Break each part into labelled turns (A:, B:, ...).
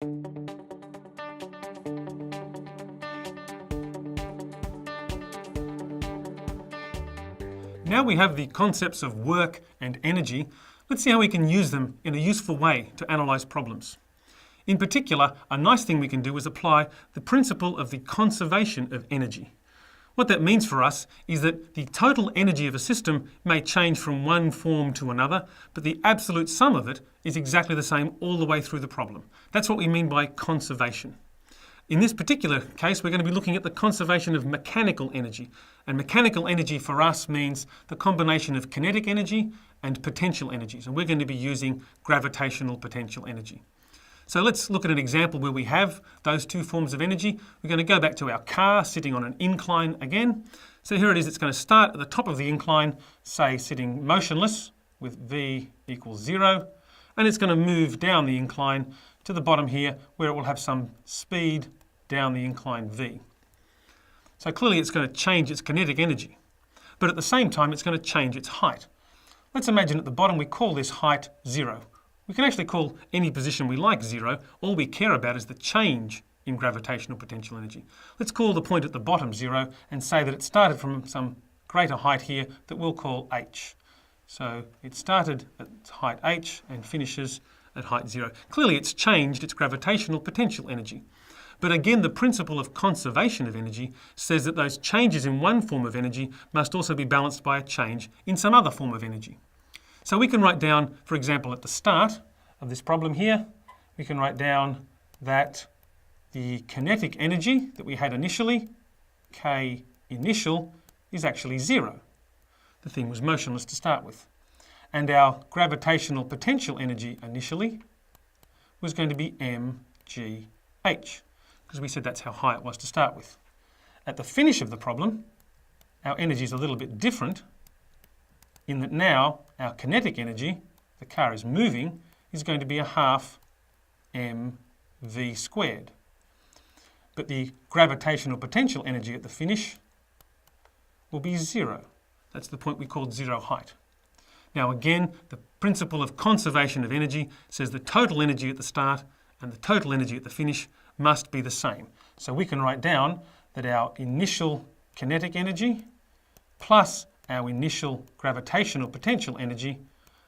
A: Now we have the concepts of work and energy, let's see how we can use them in a useful way to analyse problems. In particular, a nice thing we can do is apply the principle of the conservation of energy. What that means for us is that the total energy of a system may change from one form to another, but the absolute sum of it is exactly the same all the way through the problem. That's what we mean by conservation. In this particular case, we're going to be looking at the conservation of mechanical energy. And mechanical energy for us means the combination of kinetic energy and potential energies. And we're going to be using gravitational potential energy. So let's look at an example where we have those two forms of energy. We're going to go back to our car sitting on an incline again. So here it is, it's going to start at the top of the incline, say sitting motionless with V equals 0. And it's going to move down the incline to the bottom here where it will have some speed down the incline V. So clearly it's going to change its kinetic energy, but at the same time it's going to change its height. Let's imagine at the bottom we call this height 0. We can actually call any position we like 0. All we care about is the change in gravitational potential energy. Let's call the point at the bottom 0 and say that it started from some greater height here that we'll call h. So it started at height h and finishes at height 0. Clearly it's changed its gravitational potential energy. But again, the principle of conservation of energy says that those changes in one form of energy must also be balanced by a change in some other form of energy. So we can write down, for example, at the start of this problem here, we can write down that the kinetic energy that we had initially, K initial, is actually 0. The thing was motionless to start with. And our gravitational potential energy initially was going to be mgh, because we said that's how high it was to start with. At the finish of the problem, our energy is a little bit different in that now our kinetic energy, the car is moving, is going to be a half mv squared. But the gravitational potential energy at the finish will be 0. That's the point we called 0 height. Now again, the principle of conservation of energy says the total energy at the start and the total energy at the finish must be the same. So we can write down that our initial kinetic energy plus our initial gravitational potential energy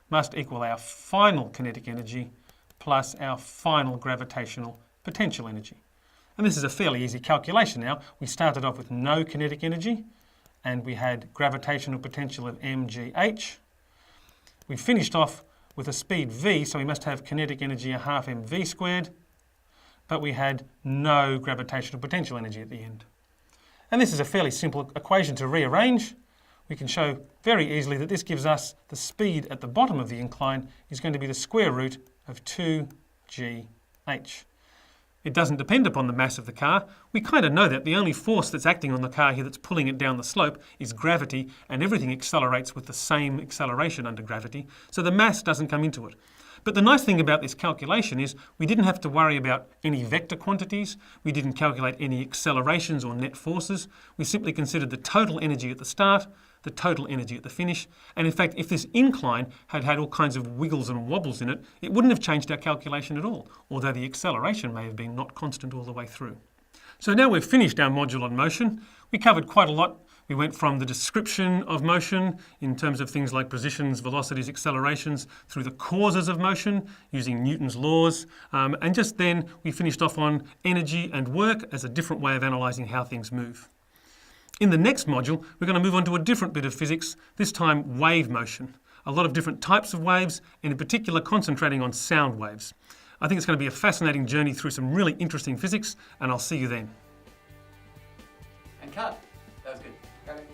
A: must equal our final kinetic energy plus our final gravitational potential energy. And this is a fairly easy calculation now. We started off with no kinetic energy and we had gravitational potential of mgh. We finished off with a speed v, so we must have kinetic energy a half mv squared, but we had no gravitational potential energy at the end. And this is a fairly simple equation to rearrange. We can show very easily that this gives us the speed at the bottom of the incline is going to be the square root of 2gh. It doesn't depend upon the mass of the car. We kind of know that the only force that's acting on the car here that's pulling it down the slope is gravity, and everything accelerates with the same acceleration under gravity, so the mass doesn't come into it. But the nice thing about this calculation is we didn't have to worry about any vector quantities, we didn't calculate any accelerations or net forces, we simply considered the total energy at the start, the total energy at the finish, and in fact if this incline had had all kinds of wiggles and wobbles in it, it wouldn't have changed our calculation at all, although the acceleration may have been not constant all the way through. So now we've finished our module on motion. We covered quite a lot. We went from the description of motion in terms of things like positions, velocities, accelerations, through the causes of motion using Newton's laws, and just then we finished off on energy and work as a different way of analysing how things move. In the next module, we're going to move on to a different bit of physics, this time wave motion. A lot of different types of waves, and in particular concentrating on sound waves. I think it's going to be a fascinating journey through some really interesting physics, and I'll see you then.
B: And cut. That was good. Got it.